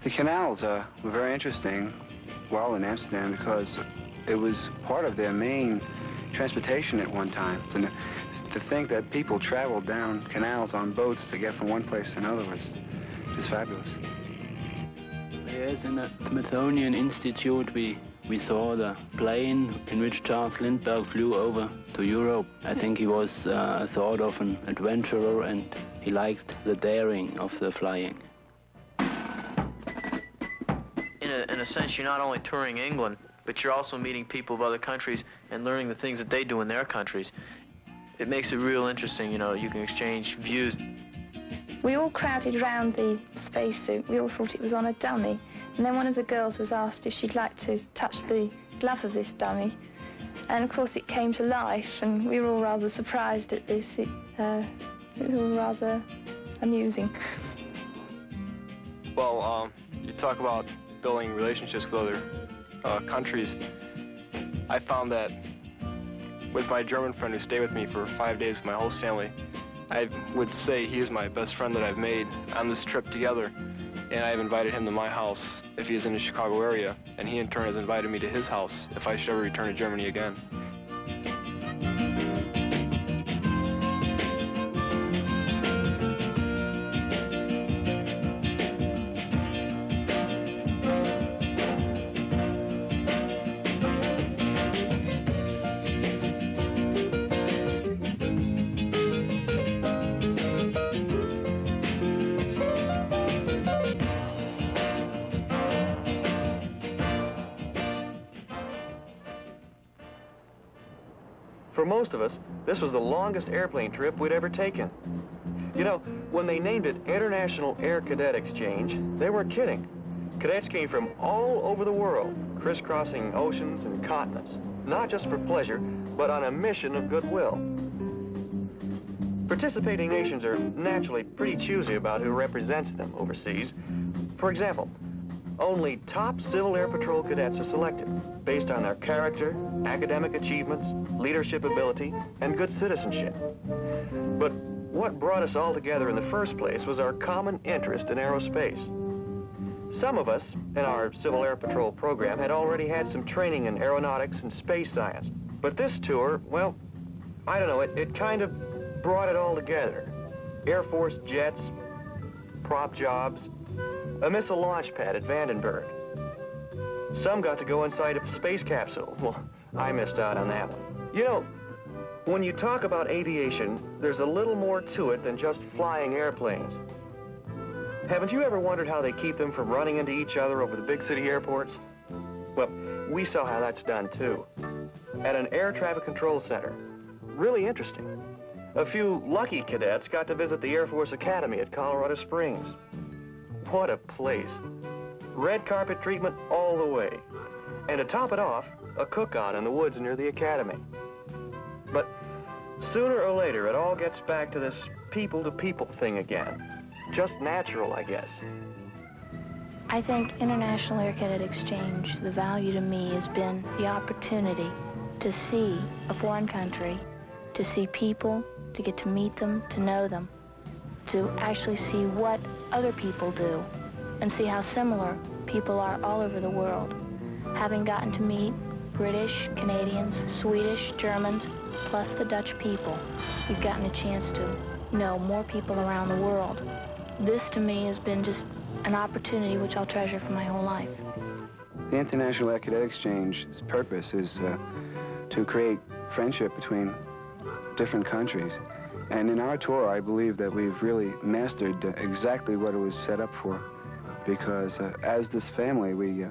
The canals were very interesting while in Amsterdam because it was part of their main transportation at one time. And to think that people traveled down canals on boats to get from one place to another was just fabulous. Yes, in the Smithsonian Institute we saw the plane in which Charles Lindbergh flew over to Europe. I think he was sort of an adventurer and he liked the daring of the flying. In a sense, you're not only touring England, but you're also meeting people of other countries and learning the things that they do in their countries. It makes it real interesting, you know, you can exchange views. We all crowded around the spacesuit. We all thought it was on a dummy. And then one of the girls was asked if she'd like to touch the glove of this dummy. And of course it came to life, and we were all rather surprised at this. It was all rather amusing. Well, you talk about building relationships with other countries. I found that with my German friend who stayed with me for 5 days with my host family, I would say he is my best friend that I've made on this trip together. And I've invited him to my house if he is in the Chicago area, and he in turn has invited me to his house if I should ever return to Germany again. For most of us, this was the longest airplane trip we'd ever taken. You know, when they named it International Air Cadet Exchange, they weren't kidding. Cadets came from all over the world, crisscrossing oceans and continents, not just for pleasure, but on a mission of goodwill. Participating nations are naturally pretty choosy about who represents them overseas. For example, only top Civil Air Patrol cadets are selected based on their character, academic achievements, leadership ability, and good citizenship. But what brought us all together in the first place was our common interest in aerospace. Some of us in our Civil Air Patrol program had already had some training in aeronautics and space science. But this tour, well, I don't know, it kind of brought it all together. Air Force jets, prop jobs, a missile launch pad at Vandenberg. Some got to go inside a space capsule. Well, I missed out on that one. You know, when you talk about aviation, there's a little more to it than just flying airplanes. Haven't you ever wondered how they keep them from running into each other over the big city airports? Well, we saw how that's done too. At an air traffic control center. Really interesting. A few lucky cadets got to visit the Air Force Academy at Colorado Springs. What a place. Red carpet treatment all the way. And to top it off, a cook-on in the woods near the academy. But sooner or later, it all gets back to this people-to-people thing again. Just natural, I guess. I think International Air Cadet Exchange, the value to me has been the opportunity to see a foreign country, to see people, to get to meet them, to know them, to actually see what other people do and see how similar people are all over the world. Having gotten to meet British, Canadians, Swedish, Germans, plus the Dutch people, we've gotten a chance to know more people around the world. This to me has been just an opportunity which I'll treasure for my whole life. The International Air Cadet Exchange's purpose is to create friendship between different countries. And in our tour, I believe that we've really mastered exactly what it was set up for. Because as this family, we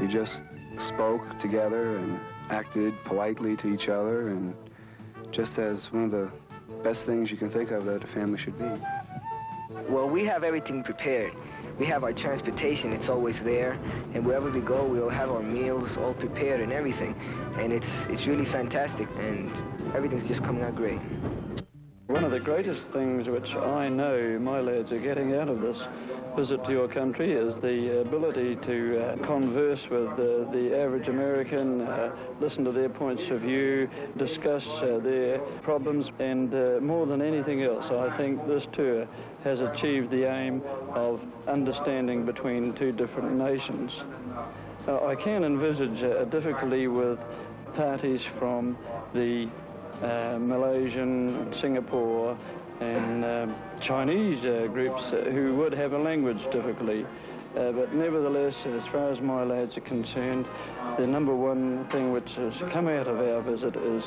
just spoke together and acted politely to each other, and just as one of the best things you can think of that a family should be. Well, we have everything prepared. We have our transportation, it's always there, and wherever we go, we'll have our meals all prepared and everything. And it's really fantastic, and everything's just coming out great. One of the greatest things which I know my lads are getting out of this visit to your country is the ability to converse with the average American, listen to their points of view, discuss their problems, and more than anything else, I think this tour has achieved the aim of understanding between two different nations. I can envisage a difficulty with parties from the Malaysian, Singapore, and Chinese groups who would have a language difficulty. But nevertheless, as far as my lads are concerned, the number one thing which has come out of our visit is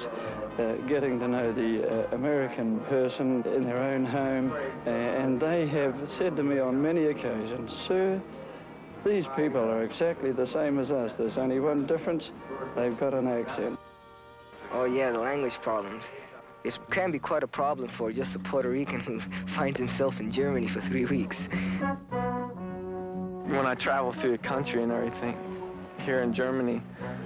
getting to know the American person in their own home. And they have said to me on many occasions, "Sir, these people are exactly the same as us. There's only one difference. They've got an accent." Oh yeah, the language problems. It can be quite a problem for just a Puerto Rican who finds himself in Germany for 3 weeks. When I travel through the country and everything, here in Germany,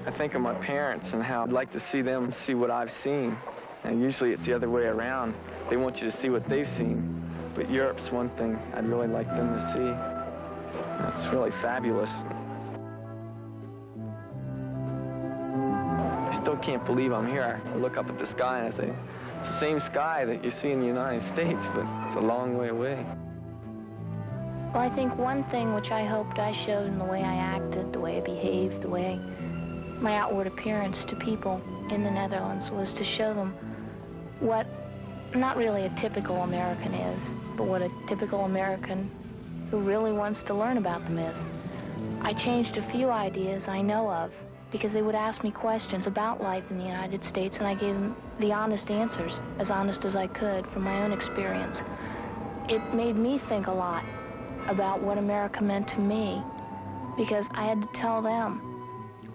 I think of my parents and how I'd like to see them see what I've seen. And usually it's the other way around. They want you to see what they've seen. But Europe's one thing I'd really like them to see. It's really fabulous. I still can't believe I'm here. I look up at the sky and I say, it's the same sky that you see in the United States, but it's a long way away. Well, I think one thing which I hoped I showed in the way I acted, the way I behaved, the way my outward appearance to people in the Netherlands was to show them what not really a typical American is, but what a typical American who really wants to learn about them is. I changed a few ideas I know of because they would ask me questions about life in the United States, and I gave them the honest answers, as honest as I could from my own experience. It made me think a lot about what America meant to me, because I had to tell them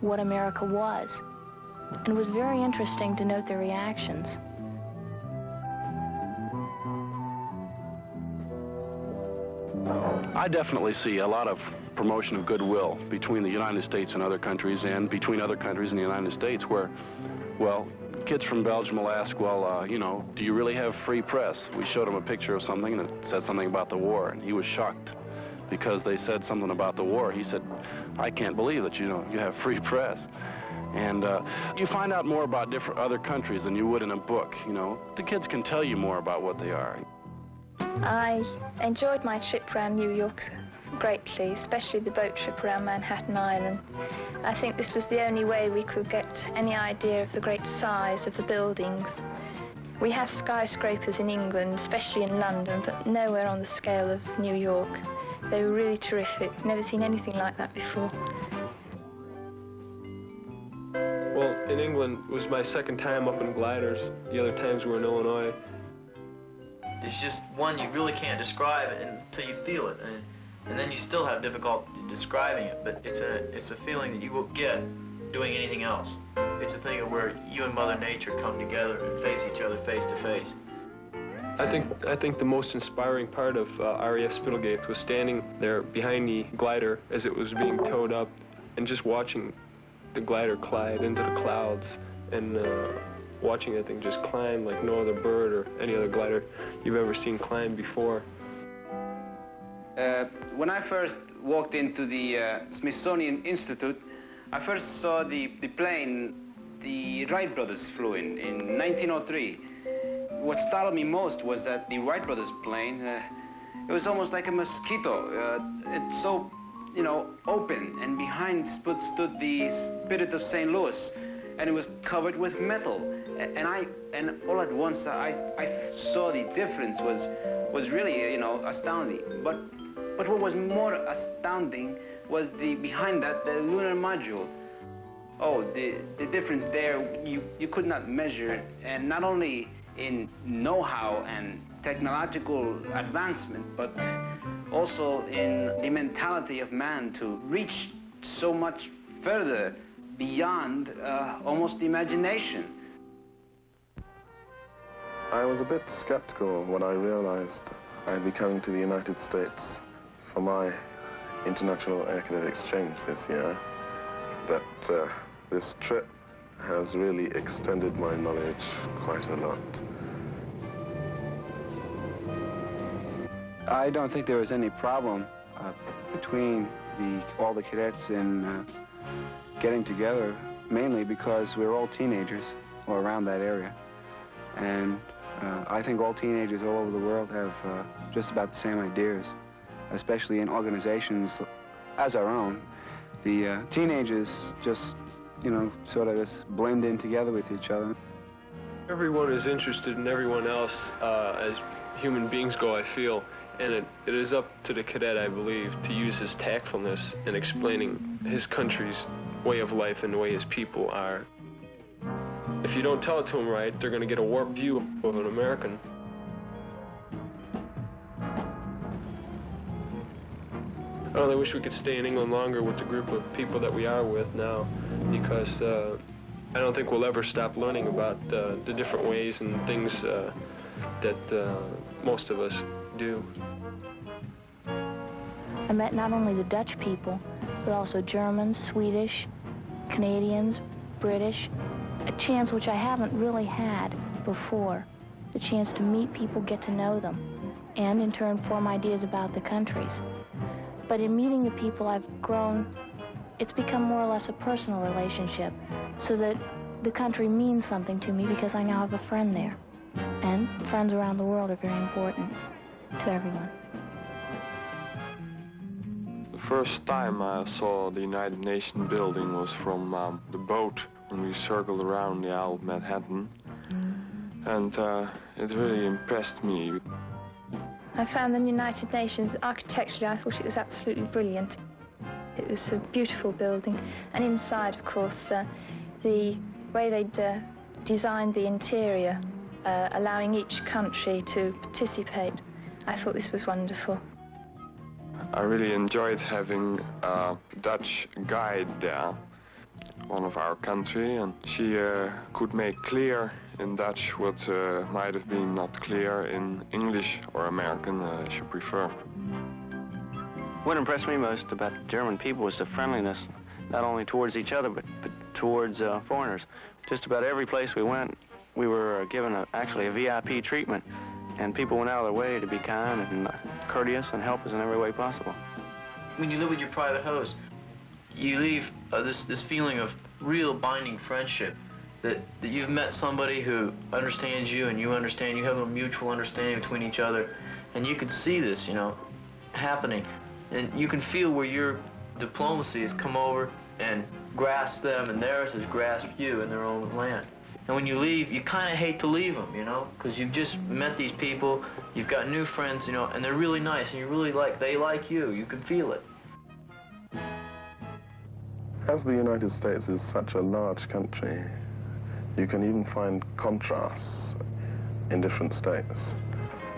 what America was. And it was very interesting to note their reactions. I definitely see a lot of promotion of goodwill between the United States and other countries, and between other countries and the United States, where, well, kids from Belgium will ask, well, you know, do you really have free press? We showed him a picture of something that said something about the war, and he was shocked because they said something about the war. He said, I can't believe that, you know, you have free press. And you find out more about other countries than you would in a book, you know. The kids can tell you more about what they are. I enjoyed my trip around New York greatly, especially the boat trip around Manhattan Island. I think this was the only way we could get any idea of the great size of the buildings. We have skyscrapers in England, especially in London, but nowhere on the scale of New York. They were really terrific. Never seen anything like that before. Well, in England, it was my second time up in gliders. The other times were in Illinois. It's just one you really can't describe until you feel it, and then you still have difficulty describing it. But it's a feeling that you won't get doing anything else. It's a thing of where you and Mother Nature come together and face each other face to face. I think the most inspiring part of RAF Spittlegate was standing there behind the glider as it was being towed up, and just watching the glider glide into the clouds, and watching that thing just climb like no other bird or any other glider you've ever seen climb before. When I first walked into the Smithsonian Institute, I first saw the plane the Wright brothers flew in 1903. What startled me most was that the Wright brothers plane, it was almost like a mosquito. It's so, you know, open, and behind stood the Spirit of St. Louis, and it was covered with metal. And all at once I saw the difference was really, you know, astounding. But what was more astounding was behind that, the lunar module. Oh, the difference there, you could not measure, and not only in know-how and technological advancement, but also in the mentality of man to reach so much further beyond almost imagination. I was a bit skeptical when I realized I'd be coming to the United States for my International Air Cadet Exchange this year, but this trip has really extended my knowledge quite a lot. I don't think there was any problem between all the cadets in getting together, mainly because we're all teenagers or around that area. And I think all teenagers all over the world have just about the same ideas, especially in organizations as our own. The teenagers just, you know, sort of just blend in together with each other. Everyone is interested in everyone else as human beings go, I feel. And it is up to the cadet, I believe, to use his tactfulness in explaining his country's way of life and the way his people are. If you don't tell it to them right, they're going to get a warped view of an American. I really wish we could stay in England longer with the group of people that we are with now, because I don't think we'll ever stop learning about the different ways and things that most of us do. I met not only the Dutch people, but also Germans, Swedish, Canadians, British, a chance which I haven't really had before, the chance to meet people, get to know them, and in turn form ideas about the countries. But in meeting the people I've grown, it's become more or less a personal relationship, so that the country means something to me because I now have a friend there. And friends around the world are very important to everyone. The first time I saw the United Nations building was from the boat when we circled around the Isle of Manhattan, and it really impressed me. I found the United Nations architecturally, I thought it was absolutely brilliant. It was a beautiful building, and inside, of course, the way they'd designed the interior, allowing each country to participate, I thought this was wonderful. I really enjoyed having a Dutch guide there, one of our country, and she could make clear in Dutch what might have been not clear in English or American, as you prefer. What impressed me most about German people was the friendliness, not only towards each other, but towards foreigners. Just about every place we went, we were given actually a VIP treatment, and people went out of their way to be kind and courteous and help us in every way possible. When you live with your private host, you leave this feeling of real binding friendship, that you've met somebody who understands you and you understand, you have a mutual understanding between each other, and you can see this, you know, happening. And you can feel where your diplomacy has come over and grasped them, and theirs has grasped you in their own land. And when you leave, you kind of hate to leave them, you know, because you've just met these people, you've got new friends, you know, and they're really nice, and you really they like you. You can feel it. As the United States is such a large country, you can even find contrasts in different states.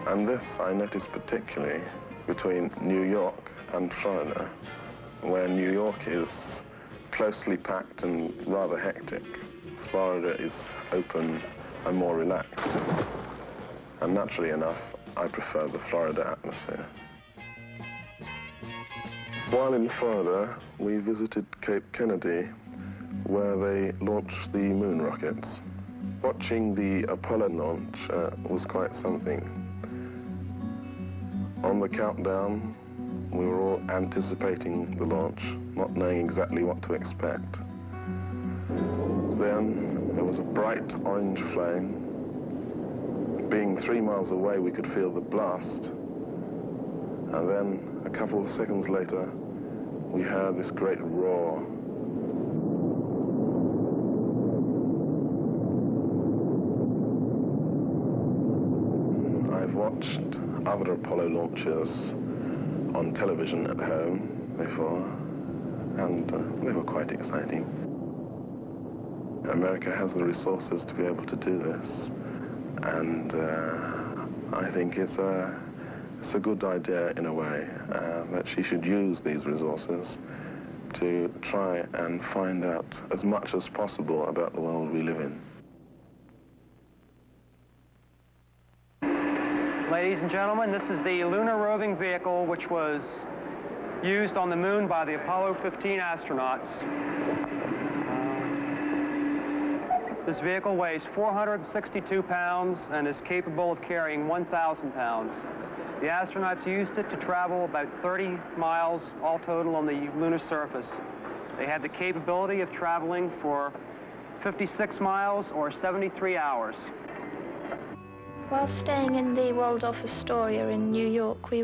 And this I noticed particularly between New York and Florida, where New York is closely packed and rather hectic. Florida is open and more relaxed. And naturally enough, I prefer the Florida atmosphere. While in Florida, we visited Cape Kennedy, where they launched the moon rockets. Watching the Apollo launch was quite something. On the countdown, we were all anticipating the launch, not knowing exactly what to expect. Then there was a bright orange flame. Being 3 miles away, we could feel the blast. And then, a couple of seconds later, we heard this great roar. I've watched other Apollo launches on television at home before, and they were quite exciting. America has the resources to be able to do this, and I think it's a good idea in a way that she should use these resources to try and find out as much as possible about the world we live in. Ladies and gentlemen, this is the lunar roving vehicle which was used on the moon by the Apollo 15 astronauts. This vehicle weighs 462 pounds and is capable of carrying 1,000 pounds. The astronauts used it to travel about 30 miles all total on the lunar surface. They had the capability of traveling for 56 miles or 73 hours. While staying in the Waldorf Astoria in New York, we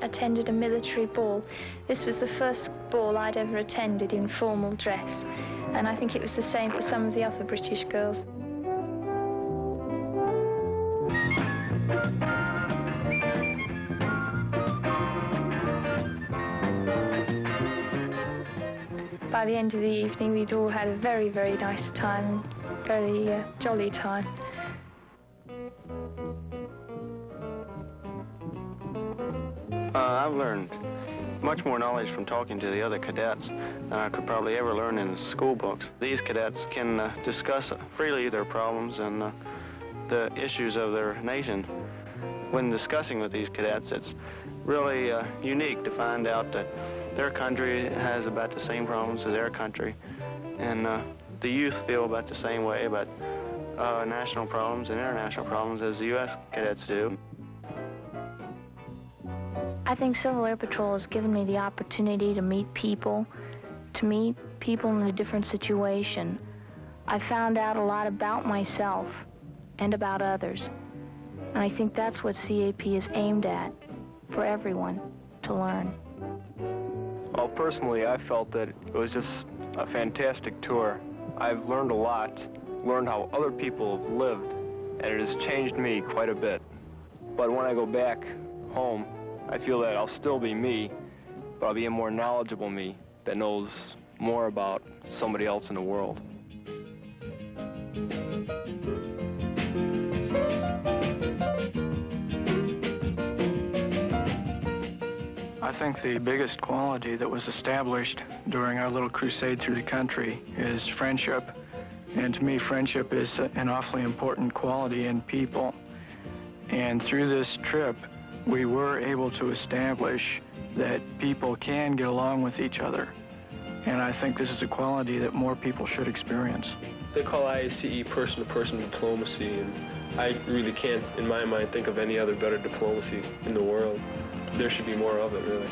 attended a military ball. This was the first ball I'd ever attended in formal dress, and I think it was the same for some of the other British girls. By the end of the evening, we'd all had a very, very nice time, very jolly time. I've learned much more knowledge from talking to the other cadets than I could probably ever learn in school books. These cadets can discuss freely their problems and the issues of their nation. When discussing with these cadets, it's really unique to find out that their country has about the same problems as their country, and the youth feel about the same way about national problems and international problems as the U.S. cadets do. I think Civil Air Patrol has given me the opportunity to meet people in a different situation. I found out a lot about myself and about others, and I think that's what CAP is aimed at, for everyone to learn. Well, personally, I felt that it was just a fantastic tour. I've learned a lot, learned how other people have lived, and it has changed me quite a bit. But when I go back home, I feel that I'll still be me, but I'll be a more knowledgeable me that knows more about somebody else in the world. I think the biggest quality that was established during our little crusade through the country is friendship. And to me, friendship is an awfully important quality in people. And through this trip, we were able to establish that people can get along with each other. And I think this is a quality that more people should experience. They call IACE person-to-person diplomacy, and I really can't, in my mind, think of any other better diplomacy in the world. There should be more of it, really.